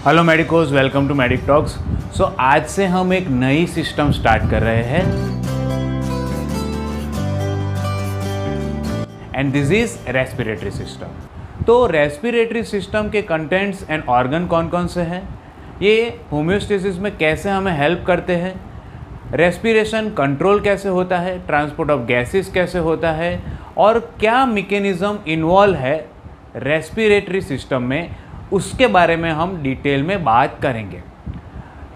Hello medicos, welcome to Medic Talks. So आज से हम एक नई सिस्टम स्टार्ट कर रहे हैं and this is respiratory system. तो रेस्पिरेटरी सिस्टम के कंटेंट्स एंड ऑर्गन कौन कौन से हैं, ये होम्योस्टेसिस में कैसे हमें हेल्प करते हैं, रेस्पिरेशन कंट्रोल कैसे होता है, ट्रांसपोर्ट ऑफ गैसेस कैसे होता है और क्या मैकेनिज्म इन्वॉल्व है रेस्पिरेटरी सिस्टम में, उसके बारे में हम डिटेल में बात करेंगे।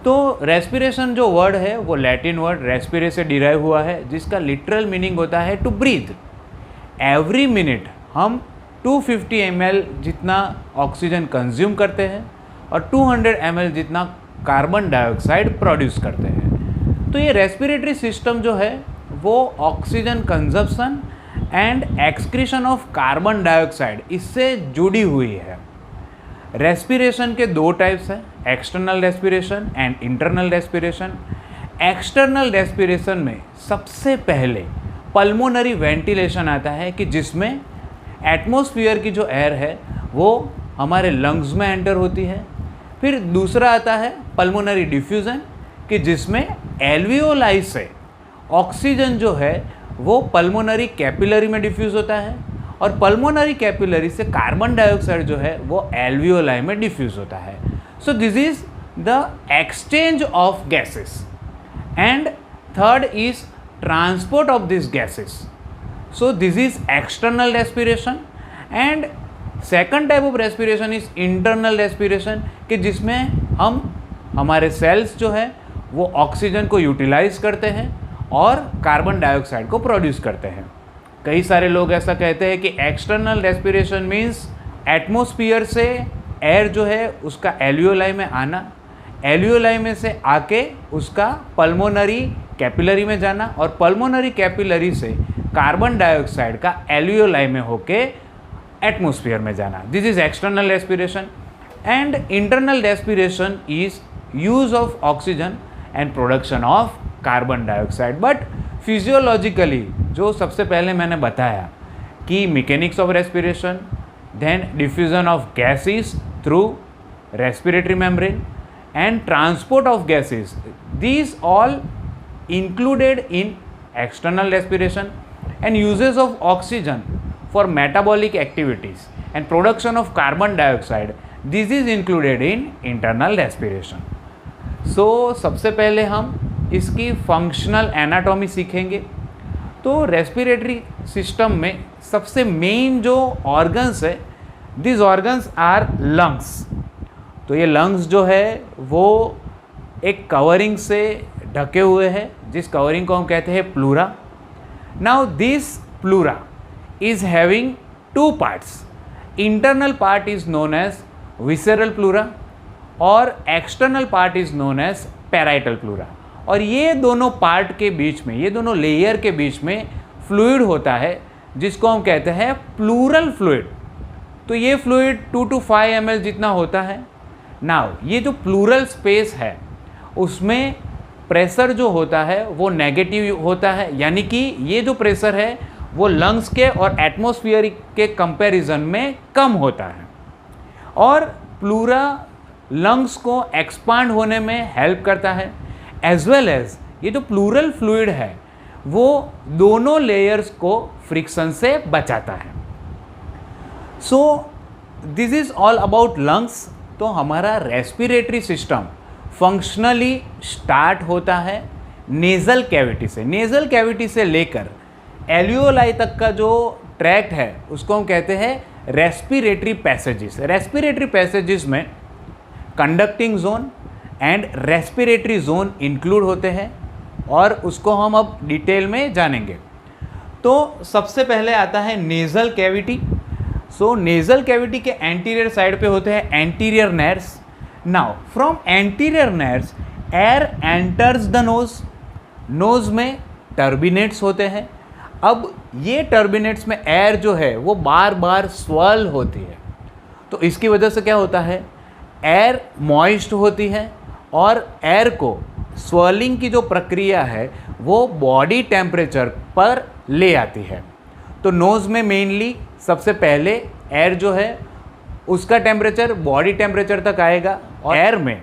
तो रेस्पिरेशन जो वर्ड है वो लैटिन वर्ड रेस्पिरे से डिराइव हुआ है, जिसका लिटरल मीनिंग होता है टू ब्रीथ। एवरी मिनट हम 250 ml जितना ऑक्सीजन कंज्यूम करते हैं और 200 ml जितना कार्बन डाइऑक्साइड प्रोड्यूस करते हैं। तो ये रेस्पिरेटरी सिस्टम जो है वो oxygen consumption and excretion of carbon dioxide इससे जुड़ी हुई है। रेस्पिरेशन के दो टाइप्स हैं, external respiration and internal respiration. External respiration में सबसे पहले पल्मोनरी वेंटिलेशन आता है कि जिसमें एटमॉस्फेयर की जो एयर है वो हमारे लंग्स में एंटर होती है। फिर दूसरा आता है पल्मोनरी डिफ्यूज़न कि जिसमें एल्वियोलाई से ऑक्सीजन जो है वो पल्मोनरी कैपिलरी में डिफ्यूज़ होता है और पल्मोनरी कैपिलरी से कार्बन डाइऑक्साइड जो है वो एल्वियोलाई में डिफ्यूज़ होता है। So this is the exchange of gases and third is transport of this gases. So this is external respiration and second type of respiration is internal respiration कि जिसमें हम हमारे सेल्स जो है वो ऑक्सीजन को यूटिलाइज करते हैं और कार्बन डाइऑक्साइड को प्रोड्यूस करते हैं। कई सारे लोग ऐसा कहते हैं कि एक्सटर्नल रेस्पिरेशन मीन्स एटमॉस्फेयर से एयर जो है उसका एल्वियोलाई में आना, एल्वियोलाई में से आके उसका पल्मोनरी कैपिलरी में जाना और पल्मोनरी कैपिलरी से कार्बन डाइऑक्साइड का एल्वियोलाई में होके एटमॉस्फेयर में जाना। This is external respiration and internal respiration is use of oxygen and production of carbon dioxide. But physiologically जो सबसे पहले मैंने बताया कि mechanics of respiration, then diffusion of gases through respiratory membrane and transport of gases, these all included in external respiration and uses of oxygen for metabolic activities and production of carbon dioxide, this is included in internal respiration. So सबसे पहले हम इसकी functional anatomy सीखेंगे। तो respiratory system में सबसे main जो organs है, दिस ऑर्गन्स आर लंग्स। तो ये लंग्स जो है वो एक कवरिंग से ढके हुए हैं, जिस कवरिंग को हम कहते हैं pleura. Now this pleura is having two parts. Internal part is known as visceral pleura और external part is known as parietal pleura. और ये दोनों पार्ट के बीच में, ये दोनों लेयर के बीच में फ्लूइड होता है जिसको हम कहते हैं प्लूरल फ्लूइड। तो ये फ्लूइड 2 to 5 ml जितना होता है। नाउ ये जो प्लूरल स्पेस है उसमें प्रेशर जो होता है वो नेगेटिव होता है, यानी कि ये जो प्रेशर है वो लंग्स के और एटमॉस्फेयर के कंपैरिजन में कम होता है और प्लूरा लंग्स को एक्सपांड होने में हेल्प करता है, एज वेल एज ये जो प्लूरल फ्लूइड है वो दोनों लेयर्स को फ्रिक्शन से बचाता है। So this is all about lungs. तो हमारा रेस्पिरेटरी सिस्टम फंक्शनली स्टार्ट होता है नेज़ल कैविटी से। नेज़ल कैविटी से लेकर एल्वियोलाई तक का जो ट्रैक्ट है उसको हम कहते हैं रेस्पिरेटरी पैसेजेस। रेस्पिरेटरी पैसेजेस में conducting zone and respiratory zone include होते हैं और उसको हम अब डिटेल में जानेंगे। तो सबसे पहले आता है nasal cavity. So nasal cavity के एंटीरियर साइड पे होते हैं anterior nares. Now from anterior nares air enters the nose. Nose में टर्बिनेट्स होते हैं। अब ये टर्बिनेट्स में एयर जो है वो बार बार स्वेल होती है, तो इसकी वजह से क्या होता है, एयर मॉइस्ट होती है और एयर को स्वेलिंग की जो प्रक्रिया है वो बॉडी टेम्परेचर पर ले आती है। तो नोज़ में मेनली सबसे पहले एयर जो है उसका टेम्परेचर बॉडी टेम्परेचर तक आएगा और एयर में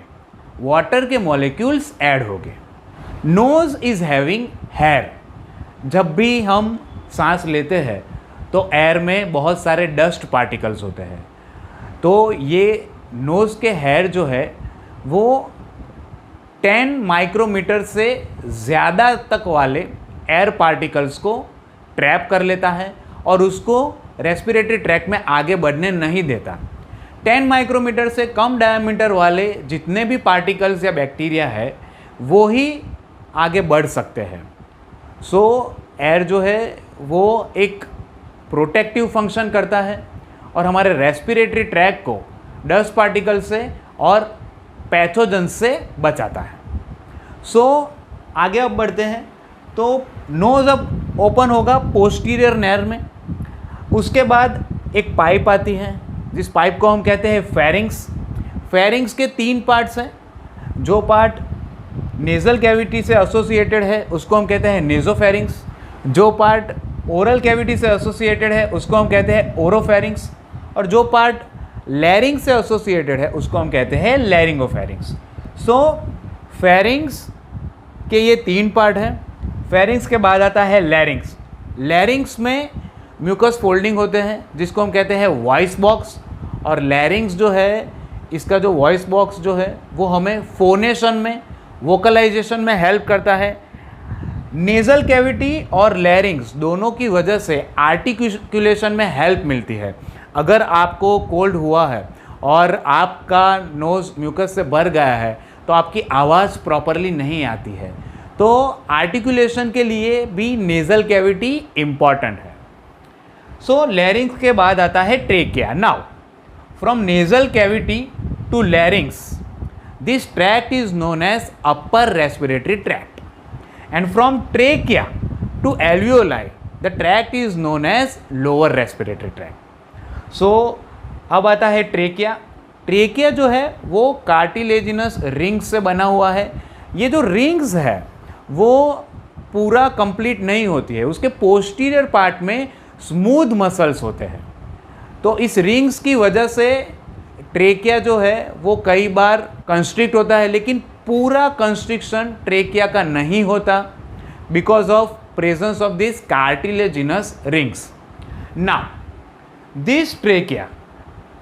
वाटर के मॉलिक्यूल्स ऐड होंगे। Nose is having hair. जब भी हम सांस लेते हैं तो एयर में बहुत सारे डस्ट पार्टिकल्स होते हैं, तो ये नोज़ के हेयर जो है वो 10 माइक्रोमीटर से ज़्यादा तक वाले एयर पार्टिकल्स को ट्रैप कर लेता है और उसको रेस्पिरेटरी ट्रैक में आगे बढ़ने नहीं देता। 10 माइक्रोमीटर से कम डायमीटर वाले जितने भी पार्टिकल्स या बैक्टीरिया है वो ही आगे बढ़ सकते हैं। सो एयर जो है वो एक प्रोटेक्टिव फंक्शन करता है और हमारे रेस्पिरेटरी ट्रैक को डस्ट पार्टिकल से और पैथोजन से बचाता है। सो आगे अब बढ़ते हैं। तो नोज़ अब ओपन होगा पोस्टीरियर नेयर में। उसके बाद एक पाइप आती है जिस पाइप को हम कहते हैं फेरिंग्स। फेरिंग्स के 3 पार्ट्स हैं। जो पार्ट नेज़ल कैविटी से एसोसिएटेड है उसको हम कहते हैं नेज़ोफेरिंग्स। जो पार्ट ओरल कैविटी से एसोसिएटेड है उसको हम कहते हैं ओरोफेरिंग्स। और जो पार्ट लैरिंग्स से एसोसिएटेड है उसको हम कहते हैं लैरिंगोफेरिंग्स। सो फेरिंग्स के ये 3 पार्ट हैं। फेरिंग्स के बाद आता है लैरिंग्स। लैरिंग्स में म्यूकस फोल्डिंग होते हैं जिसको हम कहते हैं वॉइस बॉक्स। और लैरिंग्स जो है, इसका जो वॉइस बॉक्स जो है वो हमें फोनेशन में, वोकलाइजेशन में हेल्प करता है। नेज़ल कैविटी और लैरिंग्स दोनों की वजह से आर्टिकुलेशन में हेल्प मिलती है। अगर आपको कोल्ड हुआ है और आपका नोज़ म्यूकस से भर गया है तो आपकी आवाज़ प्रॉपरली नहीं आती है, तो आर्टिकुलेशन के लिए भी नेज़ल कैविटी इम्पॉर्टेंट है। सो लैरिंग्स के बाद आता है trachea. Now from nasal cavity to larynx this tract is known as upper respiratory tract, and from trachea to alveoli the tract is known as lower respiratory tract। so अब आता है trachea. Trachea जो है वो cartilaginous rings से बना हुआ है। ये जो रिंग्स है वो पूरा कंप्लीट नहीं होती है, उसके पोस्टीरियर पार्ट में स्मूथ मसल्स होते हैं। तो इस रिंग्स की वजह से ट्रेकिया जो है वो कई बार कंस्ट्रिक्ट होता है, लेकिन पूरा कंस्ट्रिक्शन ट्रेकिया का नहीं होता because of presence of this cartilaginous rings. Now this trachea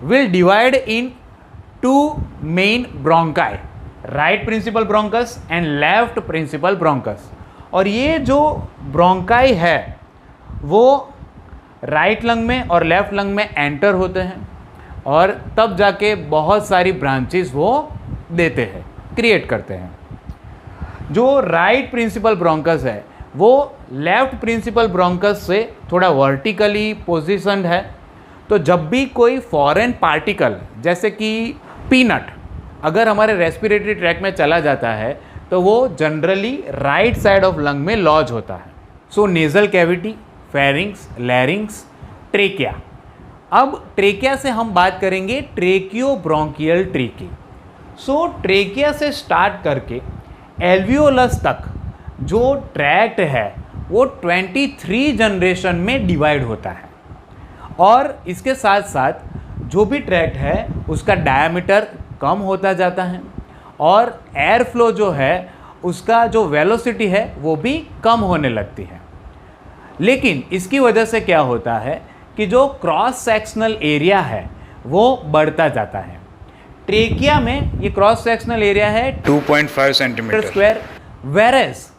will divide in 2 main bronchi, right principal bronchus and left principal bronchus. और ये जो ब्रोंकाई है वो राइट लंग में और लेफ्ट लंग में एंटर होते हैं और तब जाके बहुत सारी ब्रांचेस वो देते हैं, क्रिएट करते हैं। जो राइट प्रिंसिपल ब्रोंकस है वो लेफ्ट प्रिंसिपल ब्रोंकस से थोड़ा वर्टिकली पोजीशनड है। तो जब भी कोई फॉरेन पार्टिकल जैसे कि पीनट अगर हमारे रेस्पिरेटरी ट्रैक में चला जाता है तो वो generally right side of lung में लॉज होता है। So nasal cavity, pharynx, larynx, trachea. अब ट्रेकिया से हम बात करेंगे ट्रेकियोब्रोंकियल ट्री की। सो ट्रेकिया से स्टार्ट करके एल्वियोलस तक जो ट्रैक्ट है वो 23 जनरेशन में डिवाइड होता है और इसके साथ साथ जो भी ट्रैक्ट है उसका डायमीटर कम होता जाता है और एयर फ्लो जो है उसका जो वेलोसिटी है वो भी कम होने लगती है। लेकिन इसकी वजह से क्या होता है कि जो क्रॉस सेक्शनल एरिया है वो बढ़ता जाता है। ट्रेकिया में ये क्रॉस सेक्शनल एरिया है 2.5 centimetre square, whereas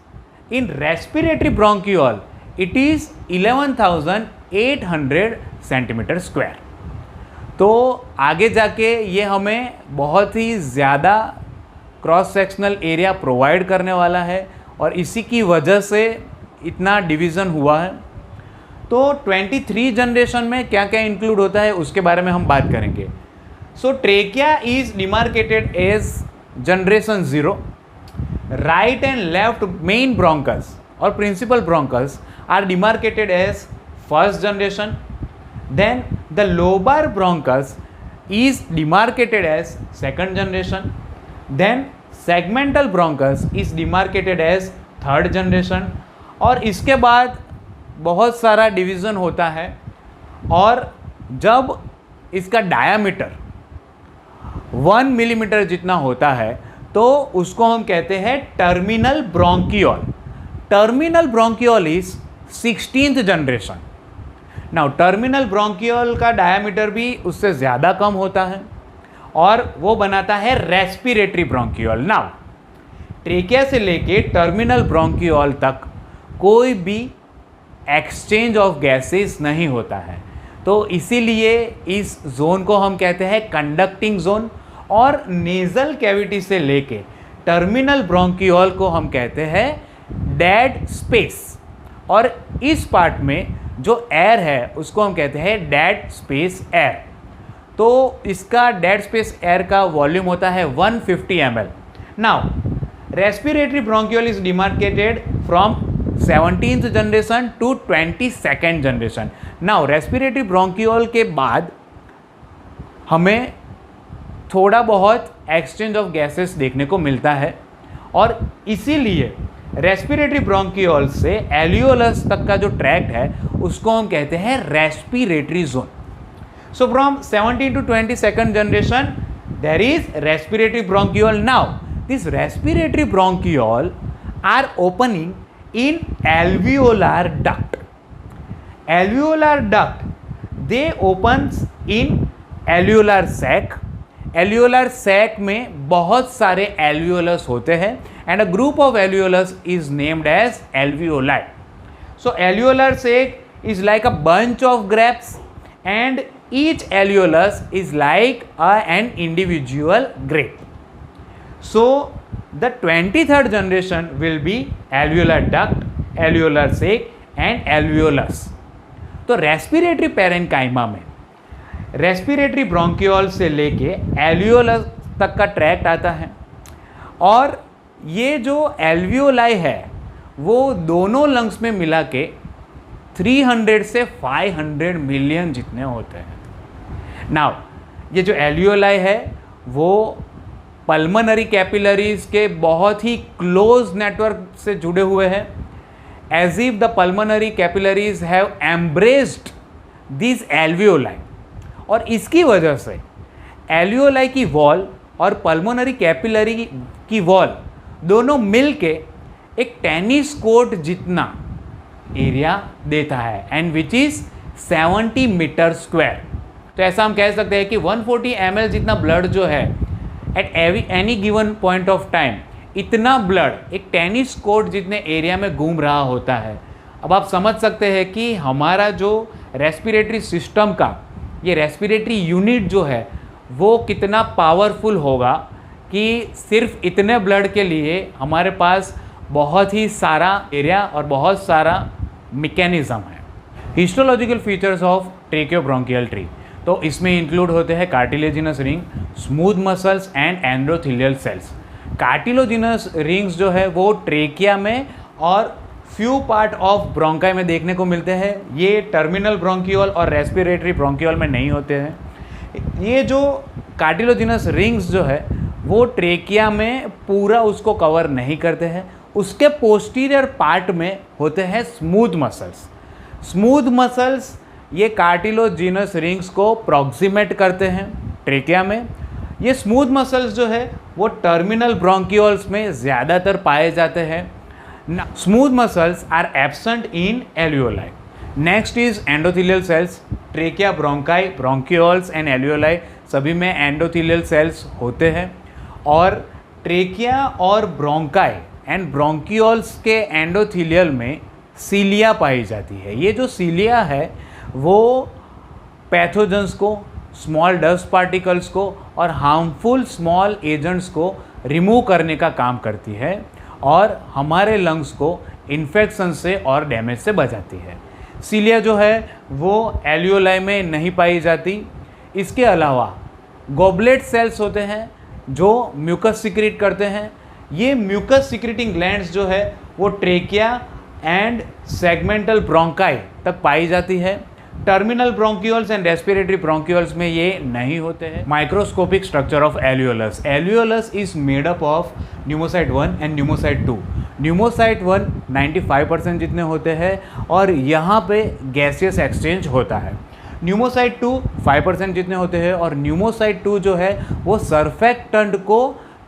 in respiratory bronchiole it is 11,800 centimetre square. तो आगे जाके ये हमें बहुत ही ज़्यादा क्रॉस सेक्शनल एरिया प्रोवाइड करने वाला है और इसी की वजह से इतना डिवीज़न हुआ है। तो 23 जनरेशन में क्या क्या इंक्लूड होता है उसके बारे में हम बात करेंगे। So trachea is demarcated as generation 0। Right and left main bronchus और principal bronchus are demarcated as first generation. Then the lobar bronchus is demarcated as second generation. Then segmental bronchus is demarcated as third generation. और इसके बाद बहुत सारा division होता है और जब इसका डायामीटर 1 मिलीमीटर जितना होता है तो उसको हम कहते हैं terminal bronchiole. Terminal bronchiole is 16th generation. Now terminal bronchiole का डायामीटर भी उससे ज़्यादा कम होता है और वो बनाता है रेस्पिरेटरी ब्रोंकियोल। नाउ ट्रेकिया से लेके टर्मिनल ब्रोंकियोल तक कोई भी एक्सचेंज ऑफ गैसेस नहीं होता है, तो इसीलिए इस जोन को हम कहते हैं कंडक्टिंग जोन। और नेजल कैविटी से लेके टर्मिनल ब्रोंकियोल को हम कहते हैं डेड स्पेस। और इस पार्ट में जो एयर है उसको हम कहते हैं डेड स्पेस एयर। तो इसका डेड स्पेस एयर का वॉल्यूम होता है 150 ml। Now respiratory bronchiole is demarcated from 17th generation to 22nd generation. Now respiratory bronchiole के बाद हमें थोड़ा बहुत एक्सचेंज ऑफ गैसेस देखने को मिलता है और इसीलिए रेस्पिरेटरी ब्रोंकियोल से एल्वियोलस तक का जो ट्रैक्ट है उसको हम कहते हैं respiratory zone. So from 17 to 22nd generation there is respiratory bronchiole. Now this respiratory bronchiole are opening in alveolar duct. Alveolar duct, they opens in alveolar sac. Alveolar sac में बहुत सारे alveolus होते हैं and a group of alveolus is named as alveoli. So alveolar sac is like a bunch of grapes and each alveolus is like an individual grape. So the 23rd generation will be alveolar duct, alveolar sac and alveolus. तो respiratory parenchyma में respiratory bronchiole से लेके alveolus तक का tract आता है और ये जो एल्वियोलाई है वो दोनों लंग्स में मिला के 300 से 500 मिलियन जितने होते हैं। नाउ ये जो एल्वियोलाई है वो पल्मोनरी कैपिलरीज के बहुत ही क्लोज नेटवर्क से जुड़े हुए हैं। As if the pulmonary capillaries have embraced this alveoli और इसकी वजह से एल्वियोलाई की वॉल और पल्मोनरी कैपिलरी की वॉल दोनों मिलके एक टेनिस कोर्ट जितना एरिया देता है and which is 70 metre square. तो ऐसा हम कह सकते हैं कि 140 ml जितना ब्लड जो है at any given point of time, इतना ब्लड एक टेनिस कोर्ट जितने एरिया में घूम रहा होता है। अब आप समझ सकते हैं कि हमारा जो रेस्पिरेटरी सिस्टम का ये रेस्पिरेटरी यूनिट जो है वो कितना पावरफुल होगा कि सिर्फ इतने ब्लड के लिए हमारे पास बहुत ही सारा एरिया और बहुत सारा मैकेनिज्म है। हिस्टोलॉजिकल फीचर्स ऑफ ट्रेकियोब्रोंकियल ट्री, तो इसमें इंक्लूड होते हैं cartilaginous ring, smooth muscles and endothelial cells. Cartilaginous rings जो है वो ट्रेकिया में और फ्यू पार्ट ऑफ ब्रोंकाई में देखने को मिलते हैं। ये टर्मिनल ब्रोंकियोल और रेस्पिरेटरी ब्रोंकियोल में नहीं होते हैं। ये जो कार्टिलेजिनस रिंग्स जो है वो ट्रेकिया में पूरा उसको कवर नहीं करते हैं। उसके पोस्टीरियर पार्ट में होते हैं स्मूथ मसल्स। स्मूथ मसल्स ये कार्टिलेजिनस रिंग्स को प्रॉक्सिमेट करते हैं ट्रेकिया में। ये स्मूथ मसल्स जो है वो टर्मिनल ब्रोंकियोल्स में ज़्यादातर पाए जाते हैं। Smooth muscles are absent in alveoli. Next is endothelial cells. Trachea, bronchi, bronchioles and alveoli सभी में एंडोथेलियल सेल्स होते हैं और ट्रेकिया और ब्रोंकाई एंड ब्रोंकियोल्स के एंडोथेलियल में सीलिया पाई जाती है। ये जो सीलिया है वो पैथोजेंस को, स्मॉल डस्ट पार्टिकल्स को और हार्मफुल स्मॉल एजेंट्स को रिमूव करने का काम करती है और हमारे लंग्स को इन्फेक्शन से और डैमेज से बचाती है। सीलिया जो है वो एल्वियोलाई में नहीं पाई जाती। इसके अलावा गॉबलेट सेल्स होते हैं जो म्यूकस सिक्रीट करते हैं। ये म्यूकस सिक्रीटिंग ग्लैंड्स जो है वो ट्रेकिया एंड सेगमेंटल ब्रोंकाई तक पाई जाती है। Terminal bronchioles and respiratory bronchioles में ये नहीं होते हैं। Microscopic structure of alveolus. Alveolus is made up of pneumocyte 1 and pneumocyte 2। Pneumocyte 1 95% जितने होते हैं और यहाँ पे गैसियस एक्सचेंज होता है। न्यूमोसाइड 2 5% जितने होते हैं, और न्यूमोसाइड 2 जो है वो सर्फेक्टेंट को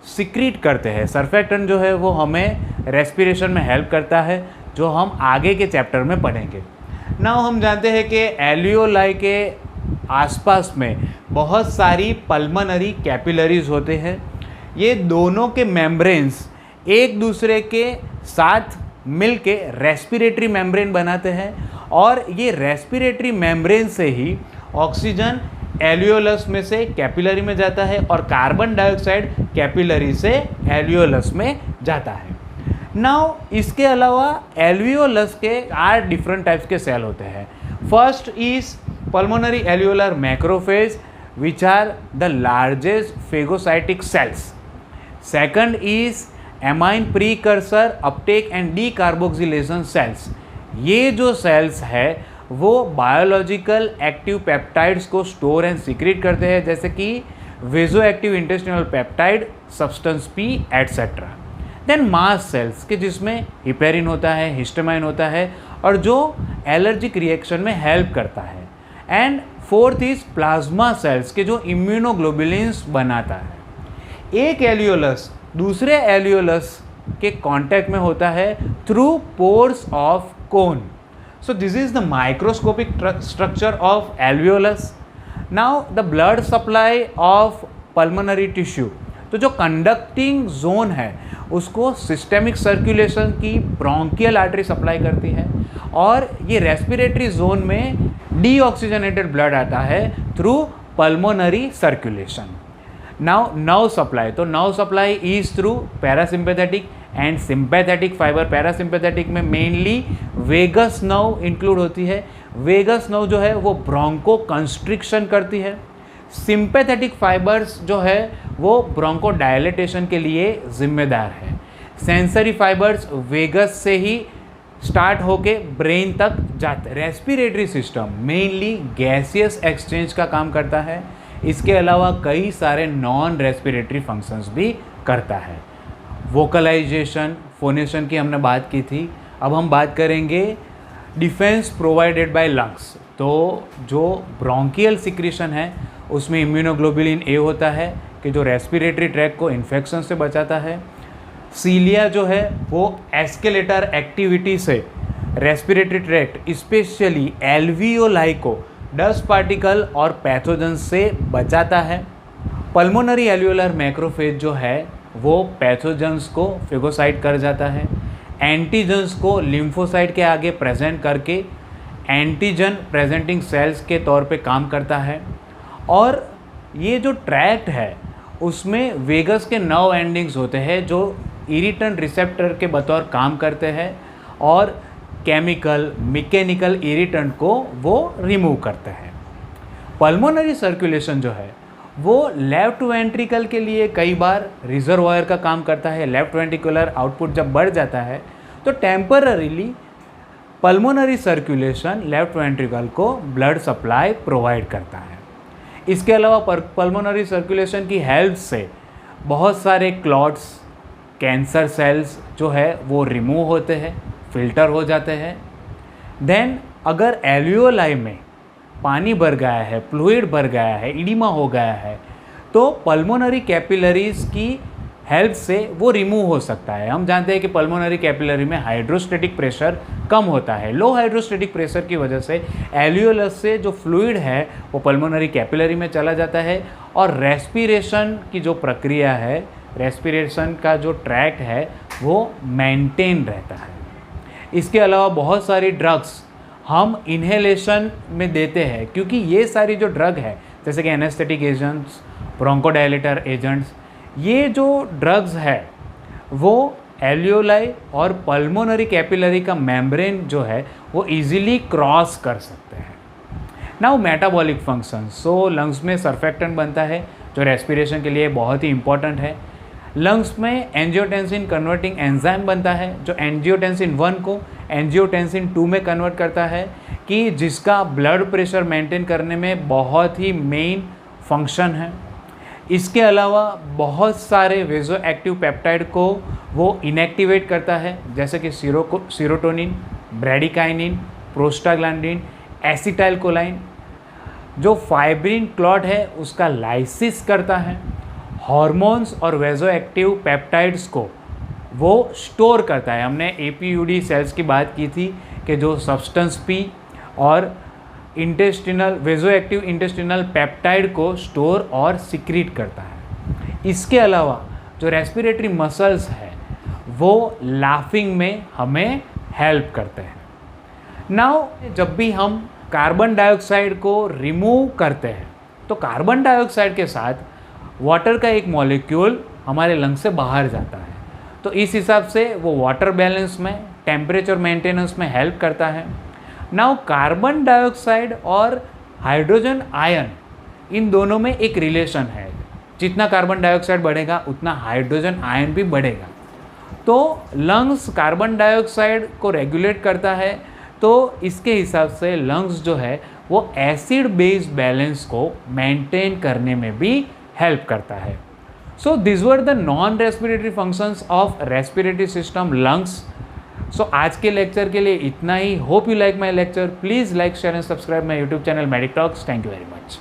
सिक्रीट करते हैं। सर्फेक्टेंट जो है वो हमें रेस्पिरेशन में हेल्प करता है, जो हम आगे के चैप्टर में पढ़ेंगे। नाउ हम जानते हैं कि एल्वियोलाई के आसपास में बहुत सारी पल्मोनरी कैपिलरीज होते हैं। ये दोनों के मेम्ब्रेन्स एक दूसरे के साथ मिलके रेस्पिरेटरी मेम्ब्रेन बनाते हैं, और ये रेस्पिरेटरी मेम्ब्रेन से ही ऑक्सीजन एल्वियोलस में से कैपिलरी में जाता है और कार्बन डाइऑक्साइड कैपिलरी से एल्वियोलस में जाता है। नाउ इसके अलावा एल्वियोलस के 8 डिफरेंट टाइप्स के सेल होते हैं। First is pulmonary alveolar macrophage which are the largest phagocytic cells. Second is amine precursor uptake and decarboxylation cells. ये जो सेल्स है वो बायोलॉजिकल एक्टिव पेप्टाइड्स को स्टोर एंड सीक्रेट करते हैं, जैसे कि vasoactive intestinal peptide, substance P etcetera. Then mast cells के जिसमें हिपेरिन होता है, हिस्टामाइन होता है, और जो एलर्जिक रिएक्शन में हेल्प करता है। And fourth is plasma cells के जो इम्यूनोग्लोबुलिन्स बनाता है। एक एल्वियोलस दूसरे एल्वियोलस के कांटेक्ट में होता है through pores of cone. So this is the microscopic structure of alveolus. Now the blood supply of pulmonary tissue, तो जो कंडक्टिंग जोन है उसको सिस्टेमिक सर्कुलेशन की ब्रोंकियल आर्टरी सप्लाई करती है, और ये रेस्पिरेटरी जोन में डीऑक्सीजनेटेड ब्लड आता है through pulmonary circulation. Now nerve supply, तो nerve supply is through parasympathetic and sympathetic fibre. Parasympathetic में मेनली वेगस नर्व इंक्लूड होती है। वेगस नर्व जो है वो ब्रोंको कंस्ट्रिक्शन करती है। सिंपैथेटिक फाइबर्स जो है वो ब्रोंको डायलेटेशन के लिए जिम्मेदार है। सेंसरी फाइबर्स वेगस से ही स्टार्ट होके ब्रेन तक जाते। Respiratory system mainly gaseous exchange का काम करता है। इसके अलावा कई सारे नॉन रेस्पिरेटरी फंक्शंस भी करता है। वोकलाइजेशन, फोनेशन की हमने बात की थी। अब हम बात करेंगे डिफेंस प्रोवाइडेड बाय लंग्स। तो जो ब्रोंकियल सिक्रीशन है उसमें इम्यूनोग्लोबुलिन ए होता है कि जो रेस्पिरेटरी ट्रैक को इन्फेक्शन से बचाता है। सीलिया जो है वो एस्केलेटर एक्टिविटी से रेस्पिरेटरी ट्रैक्ट स्पेशली एल्वियोलाई को डस्ट पार्टिकल और पैथोजन से बचाता है। पल्मोनरी एल्वियोलर मैक्रोफेज जो है वो पैथोजन्स को फेगोसाइट कर जाता है। एंटीजन्स को लिम्फोसाइट के आगे प्रेजेंट करके एंटीजन प्रेजेंटिंग सेल्स के तौर पे काम करता है। और ये जो ट्रैक्ट है उसमें वेगस के नर्व एंडिंग्स होते हैं जो इरिटेंट रिसेप्टर के बतौर काम करते हैं और केमिकल मैकेनिकल इरिटेंट को वो रिमूव करते हैं। पल्मोनरी सर्कुलेशन जो है वो लेफ्ट वेंट्रिकल के लिए कई बार रिजर्वायर का काम करता है। लेफ्ट वेंट्रिकुलर आउटपुट जब बढ़ जाता है तो temporarily pulmonary circulation left ventricle को ब्लड सप्लाई प्रोवाइड करता है। इसके अलावा पल्मोनरी सर्कुलेशन की हेल्प से बहुत सारे क्लॉट्स, कैंसर सेल्स जो है वो रिमूव होते हैं, फिल्टर हो जाते हैं। देन अगर एल्वियोलाई में पानी भर गया है, फ्लूइड भर गया है, इडिमा हो गया है, तो पल्मोनरी कैपिलरीज की हेल्प से वो रिमूव हो सकता है। हम जानते हैं कि पल्मोनरी कैपिलरी में हाइड्रोस्टेटिक प्रेशर कम होता है। लो हाइड्रोस्टेटिक प्रेशर की वजह से एल्वियोलस से जो फ्लूइड है वो पल्मोनरी कैपिलरी में चला जाता है और रेस्पिरेशन की जो प्रक्रिया है, रेस्पिरेशन का जो ट्रैक है वो मेंटेन रहता है। इसके अलावा बहुत सारी ड्रग्स हम इन्हेलेशन में देते हैं, क्योंकि ये सारी जो ड्रग है जैसे कि एनेस्थेटिक एजेंट्स, ब्रोंकोडायलेटर एजेंट्स, ये जो ड्रग्स है वो एल्वियोलाई और पल्मोनरी कैपिलरी का मेम्ब्रेन जो है वो इजीली क्रॉस कर सकते हैं। नाउ मेटाबॉलिक फंक्शन, सो लंग्स में सर्फेक्टेंट बनता है जो रेस्पिरेशन के लिए बहुत ही इंपॉर्टेंट है। लंग्स में एंजियोटेंसिन कन्वर्टिंग एंजाइम बनता है जो एंजियोटेंसिन 1 को एंजियोटेंसिन 2 में कन्वर्ट करता है, कि जिसका ब्लड प्रेशर मेंटेन करने में बहुत ही मेन फंक्शन है। इसके अलावा बहुत सारे वेजो एक्टिव पेप्टाइड को वो इनएक्टिवेट करता है, जैसे कि सीरोटोनिन, ब्रैडिकाइनिन, प्रोस्टाग्लैंडिन, एसिटाइलकोलाइन। जो फाइब्रिन क्लॉट है उसका लाइसिस करता है, हॉर्मोन्स और वेजो एक्टिव पेप्टाइड्स को वो स्टोर करता है। हमने एपीयूडी सेल्स की बात की थी कि जो सब्सटेंस पी और इंटेस्टिनल वेजो एक्टिव इंटेस्टिनल पेप्टाइड को स्टोर और सिक्रीट करता है। इसके अलावा जो रेस्पिरेटरी मसल्स है वो लाफिंग में हमें हेल्प करते हैं। नाउ जब भी हम कार्बन डाइऑक्साइड को रिमूव करते हैं तो कार्बन डाइऑक्साइड के साथ वाटर का एक मॉलिक्यूल हमारे लंग से बाहर जाता है, तो इस हिसाब से वो वाटर बैलेंस में, टेम्परेचर मेंटेनेंस में हेल्प करता है। नाउ कार्बन डाइऑक्साइड और हाइड्रोजन आयन, इन दोनों में एक रिलेशन है। जितना कार्बन डाइऑक्साइड बढ़ेगा उतना हाइड्रोजन आयन भी बढ़ेगा। तो लंग्स कार्बन डाइऑक्साइड को रेगुलेट करता है, तो इसके हिसाब से लंग्स जो है वो एसिड बेस बैलेंस को मेंटेन करने में भी हेल्प करता है। So this were the non respiratory functions of respiratory system lungs. So आज के लेक्चर के लिए इतना ही। Hope you like my lecture. Please like, share and subscribe my YouTube channel Medic Talks. Thank you very much.